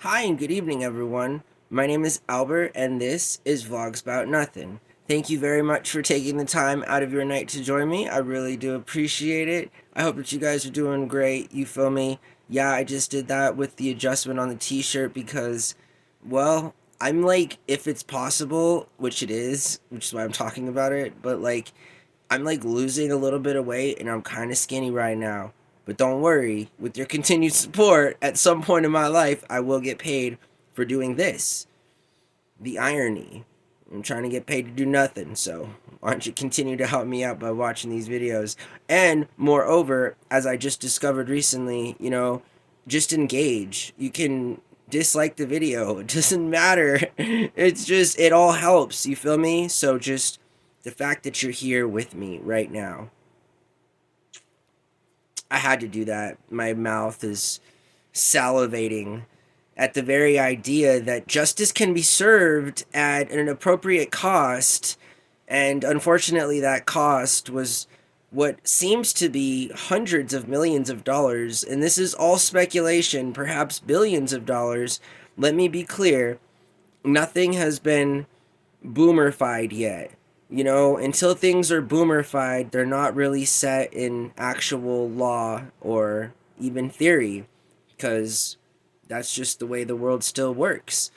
Hi and good evening, everyone. My name is Albert, and this is Vlogs About Nothing. Thank you very much for taking the time out of your night to join me. I really do appreciate it. I hope that you guys are doing great. You feel me? Yeah, I just did that with the adjustment on the t-shirt because, well, I'm like, if it's possible, which it is, which is why I'm talking about it, but like, I'm like losing a little bit of weight and I'm kind of skinny right now. But don't worry, with your continued support, at some point in my life, I will get paid for doing this. The irony. I'm trying to get paid to do nothing, so why don't you continue to help me out by watching these videos? And moreover, as I just discovered recently, just engage. You can dislike the video. It doesn't matter. It's just, it all helps. You feel me? So just the fact that you're here with me right now. I had to do that. My mouth is salivating at the very idea that justice can be served at an appropriate cost. And unfortunately, that cost was what seems to be hundreds of millions of dollars. And this is all speculation, perhaps billions of dollars. Let me be clear, nothing has been boomerfied yet. Until things are boomerfied, they're not really set in actual law or even theory, because that's just the way the world still works.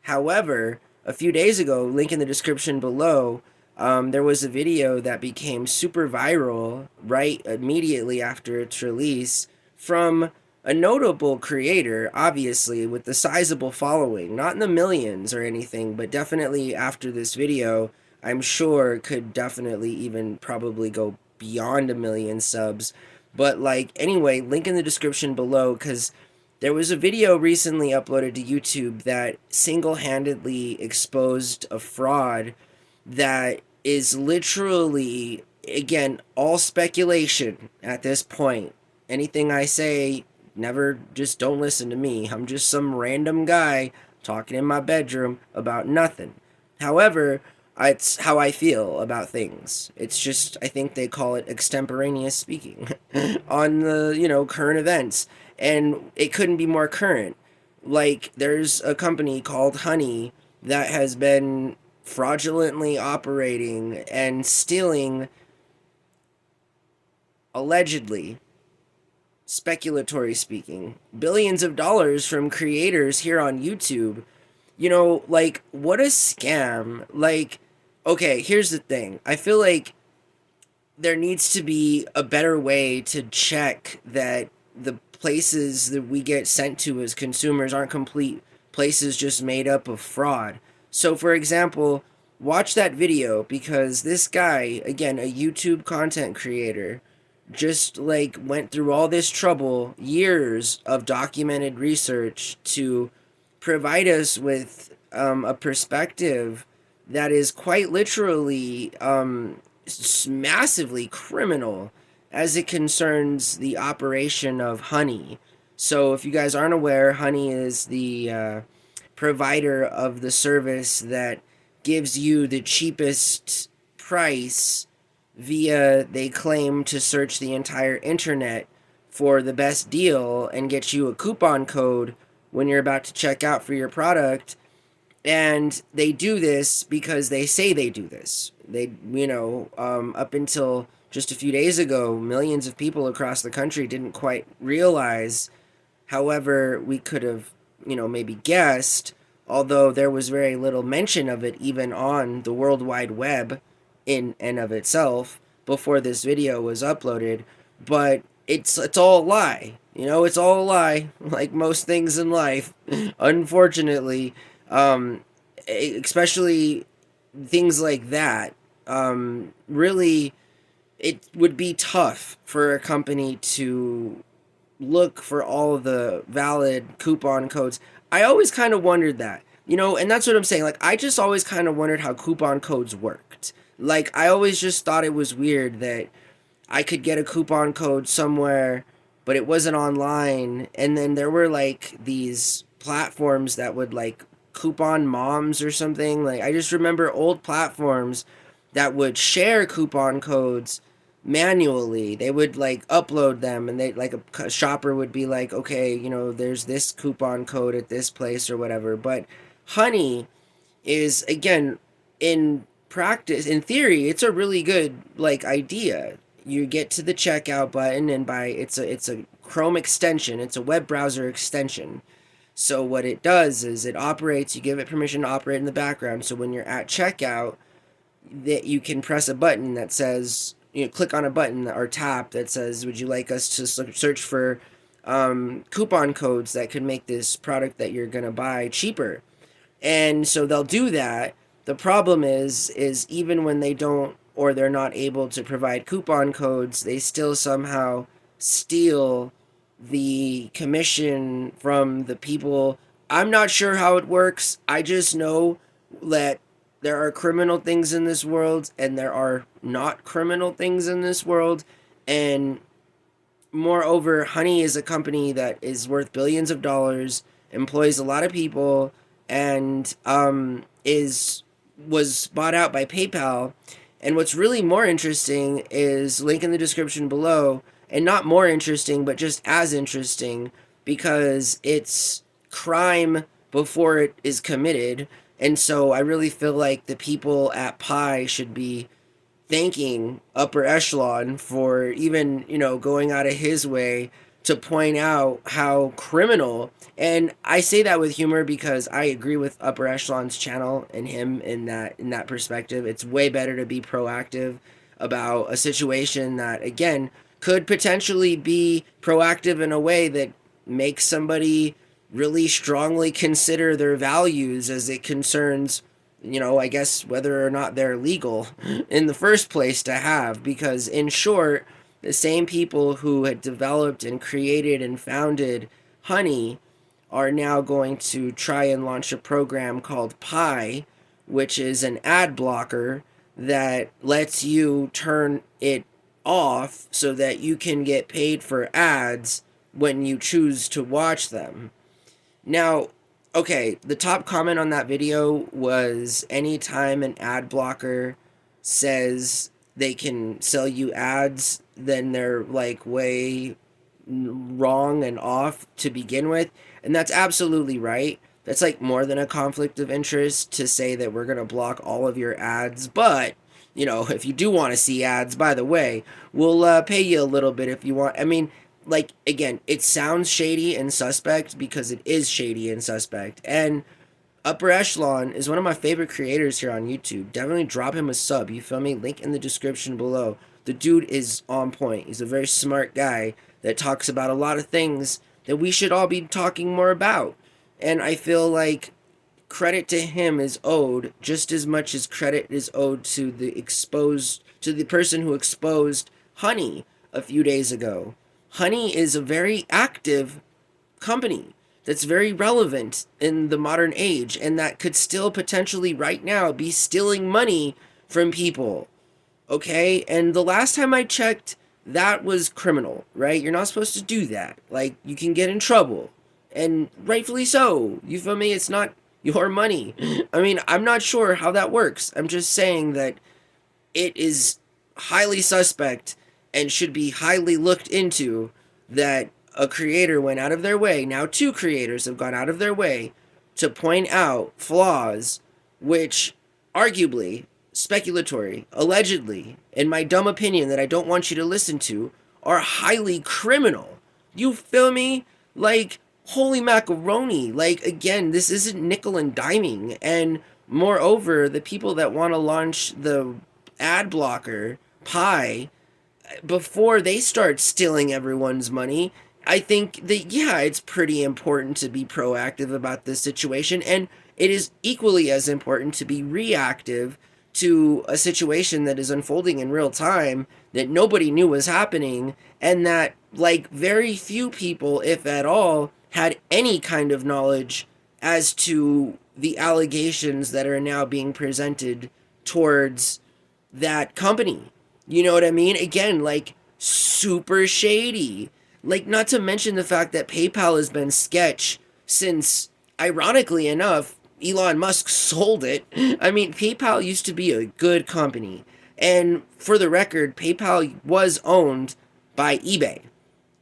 However, a few days ago, link in the description below, there was a video that became super viral right immediately after its release from a notable creator, obviously, with a sizable following. Not in the millions or anything, but definitely after this video, I'm sure could definitely even probably go beyond 1 million subs. But, like, anyway, link in the description below, because there was a video recently uploaded to YouTube that single-handedly exposed a fraud that is literally, again, all speculation at this point. Anything I say, never, just don't listen to me. I'm just some random guy talking in my bedroom about nothing. However, it's how I feel about things. It's just, I think they call it extemporaneous speaking on the, current events. And it couldn't be more current. Like, there's a company called Honey that has been fraudulently operating and stealing, allegedly, speculatory speaking, billions of dollars from creators here on YouTube. Like, what a scam. Like, okay, here's the thing. I feel like there needs to be a better way to check that the places that we get sent to as consumers aren't complete places just made up of fraud. So, for example, watch that video because this guy, again, a YouTube content creator, just like went through all this trouble, years of documented research to provide us with a perspective that is quite literally massively criminal as it concerns the operation of Honey. So, if you guys aren't aware, Honey is the provider of the service that gives you the cheapest price via, they claim, to search the entire internet for the best deal and get you a coupon code when you're about to check out for your product. And they do this because they say they do this. Up until just a few days ago, millions of people across the country didn't quite realize. However, we could have, maybe guessed, although there was very little mention of it even on the World Wide Web in and of itself before this video was uploaded. But it's all a lie. It's all a lie, like most things in life, unfortunately. Especially things like that. Really, it would be tough for a company to look for all of the valid coupon codes. I always kind of wondered that, and that's what I'm saying. Like, I just always kind of wondered how coupon codes worked. Like, I always just thought it was weird that I could get a coupon code somewhere, but it wasn't online. And then there were like these platforms that would like coupon moms or something. Like, I just remember old platforms that would share coupon codes manually. They would like upload them, and they like a shopper would be like, okay, there's this coupon code at this place or whatever. But Honey is, again, in practice, in theory, it's a really good like idea. You get to the checkout button, and by it's a Chrome extension, it's a web browser extension. So what it does is it operates, you give it permission to operate in the background. So when you're at checkout, that you can press a button that says, click on a button or tap that says, would you like us to search for coupon codes that could make this product that you're going to buy cheaper? And so they'll do that. The problem is even when they don't, or they're not able to provide coupon codes, they still somehow steal the commission from the people. I'm not sure how it works. I just know that there are criminal things in this world and there are not criminal things in this world. And moreover, Honey is a company that is worth billions of dollars, employs a lot of people, and is was bought out by PayPal. And what's really more interesting is link in the description below, and not more interesting, but just as interesting, because it's crime before it is committed. And so I really feel like the people at Pi should be thanking Upper Echelon for even, going out of his way to point out how criminal. And I say that with humor because I agree with Upper Echelon's channel and him in that perspective. It's way better to be proactive about a situation that, again, could potentially be proactive in a way that makes somebody really strongly consider their values as it concerns, I guess, whether or not they're legal in the first place to have. Because, in short, the same people who had developed and created and founded Honey are now going to try and launch a program called Pi, which is an ad blocker that lets you turn it off so that you can get paid for ads when you choose to watch them. Now, okay, the top comment on that video was, anytime an ad blocker says they can sell you ads, then they're like way wrong and off to begin with. And that's absolutely right. That's like more than a conflict of interest to say that we're going to block all of your ads. But, if you do want to see ads, by the way, we'll pay you a little bit if you want. I mean, like, again, it sounds shady and suspect because it is shady and suspect. And Upper Echelon is one of my favorite creators here on YouTube. Definitely drop him a sub, you feel me? Link in the description below. The dude is on point. He's a very smart guy that talks about a lot of things that we should all be talking more about. And I feel like credit to him is owed just as much as credit is owed to the person who exposed Honey a few days ago. Honey is a very active company that's very relevant in the modern age, and that could still potentially right now be stealing money from people. Okay? And the last time I checked, that was criminal, right? You're not supposed to do that. Like, you can get in trouble. And rightfully so. You feel me? It's not your money. I mean, I'm not sure how that works. I'm just saying that it is highly suspect and should be highly looked into that a creator went out of their way. Now, two creators have gone out of their way to point out flaws, which arguably, speculatory, allegedly, in my dumb opinion that I don't want you to listen to, are highly criminal. You feel me? Like, holy macaroni. Like, again, this isn't nickel and diming. And moreover, the people that want to launch the ad blocker, Pi, before they start stealing everyone's money, I think that, yeah, it's pretty important to be proactive about this situation. And it is equally as important to be reactive to a situation that is unfolding in real time that nobody knew was happening, and that, like, very few people, if at all, had any kind of knowledge as to the allegations that are now being presented towards that company. You know what I mean? Again, like, super shady. Like, not to mention the fact that PayPal has been sketch since, ironically enough, Elon Musk sold it. I mean, PayPal used to be a good company. And for the record, PayPal was owned by eBay,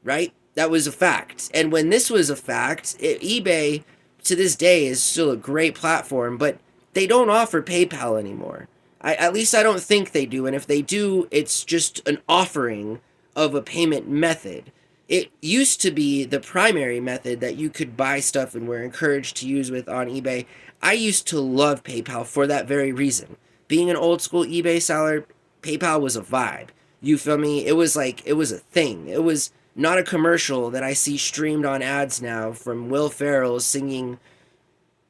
right? That was a fact. And when this was a fact, eBay to this day is still a great platform, but they don't offer PayPal anymore. At least I don't think they do. And if they do, it's just an offering of a payment method. It used to be the primary method that you could buy stuff and were encouraged to use with on eBay. I used to love PayPal for that very reason. Being an old school eBay seller, PayPal was a vibe. You feel me? It was like, it was a thing. It was not a commercial that I see streamed on ads now from Will Ferrell singing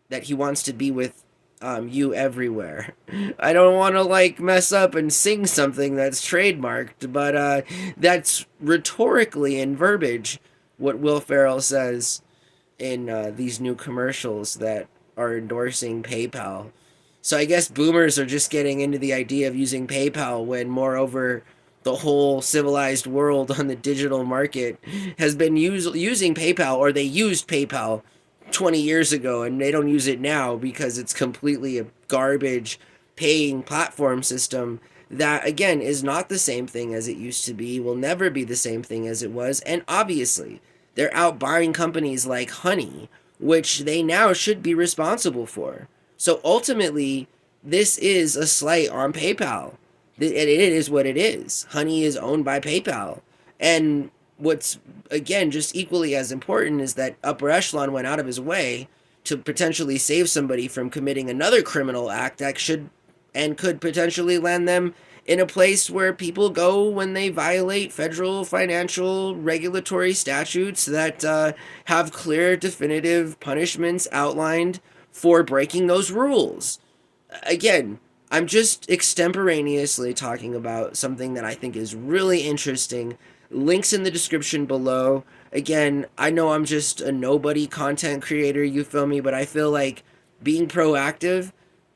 that he wants to be with you everywhere. I don't want to like mess up and sing something that's trademarked, but that's rhetorically in verbiage what Will Ferrell says in these new commercials that are endorsing PayPal. So I guess boomers are just getting into the idea of using PayPal when, moreover, the whole civilized world on the digital market has been using PayPal, or they used PayPal 20 years ago and they don't use it now because it's completely a garbage paying platform system that, again, is not the same thing as it used to be, will never be the same thing as it was. And obviously, they're out buying companies like Honey, which they now should be responsible for. So ultimately, this is a slight on PayPal. It is what it is. Honey is owned by PayPal. And what's, again, just equally as important is that Upper Echelon went out of his way to potentially save somebody from committing another criminal act that should and could potentially land them in a place where people go when they violate federal financial regulatory statutes that have clear, definitive punishments outlined for breaking those rules. Again, I'm just extemporaneously talking about something that I think is really interesting. Links in the description below. Again, I know I'm just a nobody content creator, you feel me, but I feel like being proactive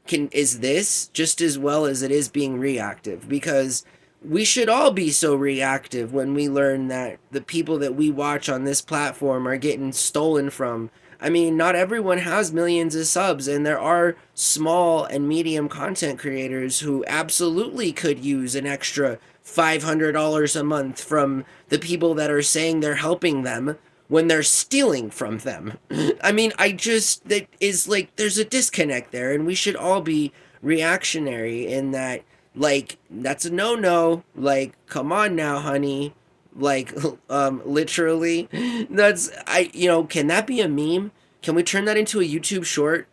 is this just as well as it is being reactive, because we should all be so reactive when we learn that the people that we watch on this platform are getting stolen from. I mean, not everyone has millions of subs, and there are small and medium content creators who absolutely could use an extra $500 a month from the people that are saying they're helping them when they're stealing from them. I mean, that is like, there's a disconnect there, and we should all be reactionary in that, like, that's a no-no. Like, come on now, honey. Like, literally. Can that be a meme? Can we turn that into a YouTube short?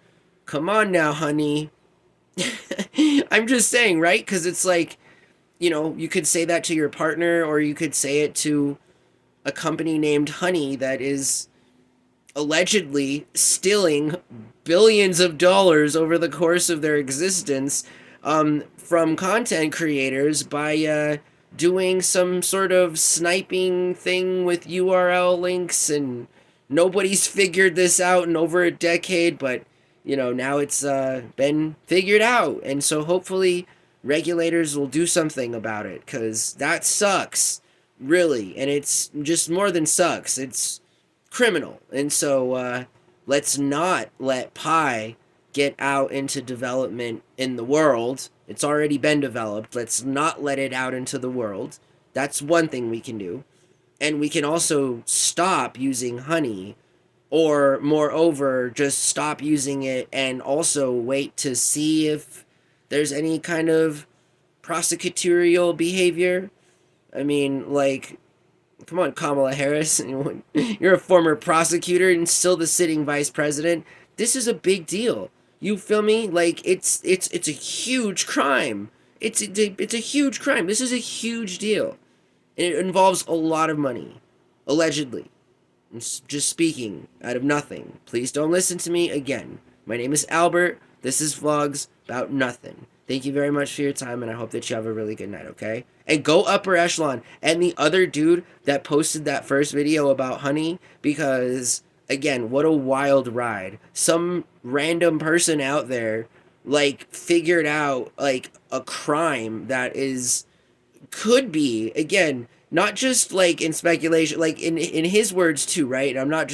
Come on now, honey. I'm just saying, right? Because it's like, you could say that to your partner, or you could say it to a company named Honey that is allegedly stealing billions of dollars over the course of their existence from content creators by doing some sort of sniping thing with URL links, and nobody's figured this out in over a decade, but now it's been figured out, and so hopefully regulators will do something about it, because that sucks, really, and it's just more than sucks, it's criminal. And so let's not let Pi get out into development in the world. It's already been developed. Let's not let it out into the world. That's one thing we can do. And we can also stop using Honey, or moreover, just stop using it and also wait to see if there's any kind of prosecutorial behavior. I mean, like, come on, Kamala Harris. You're a former prosecutor and still the sitting vice president. This is a big deal. You feel me? Like, it's a huge crime. It's a huge crime. This is a huge deal. And it involves a lot of money. Allegedly. I'm just speaking out of nothing. Please don't listen to me again. My name is Albert. This is Vlogs About Nothing. Thank you very much for your time, and I hope that you have a really good night, okay? And go Upper Echelon. And the other dude that posted that first video about Honey, because, again, what a wild ride. Some random person out there, like, figured out, like, a crime that could be, again, not just, like, in speculation, like, in his words, too, right? I'm not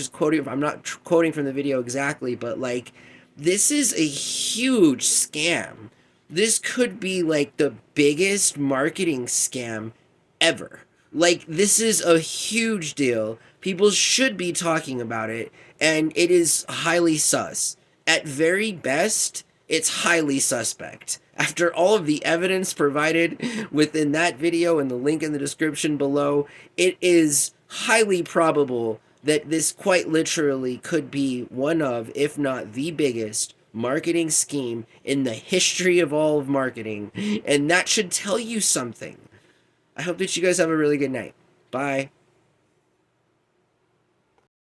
quoting from the video exactly, but, like, this is a huge scam. this could be like the biggest marketing scam ever. Like, this is a huge deal. People should be talking about it, and it is highly sus. At very best, it's highly suspect. After all of the evidence provided within that video and the link in the description below, it is highly probable that this quite literally could be one of, if not the biggest, marketing scheme in the history of all of marketing. And that should tell you something. I hope that you guys have a really good night. Bye.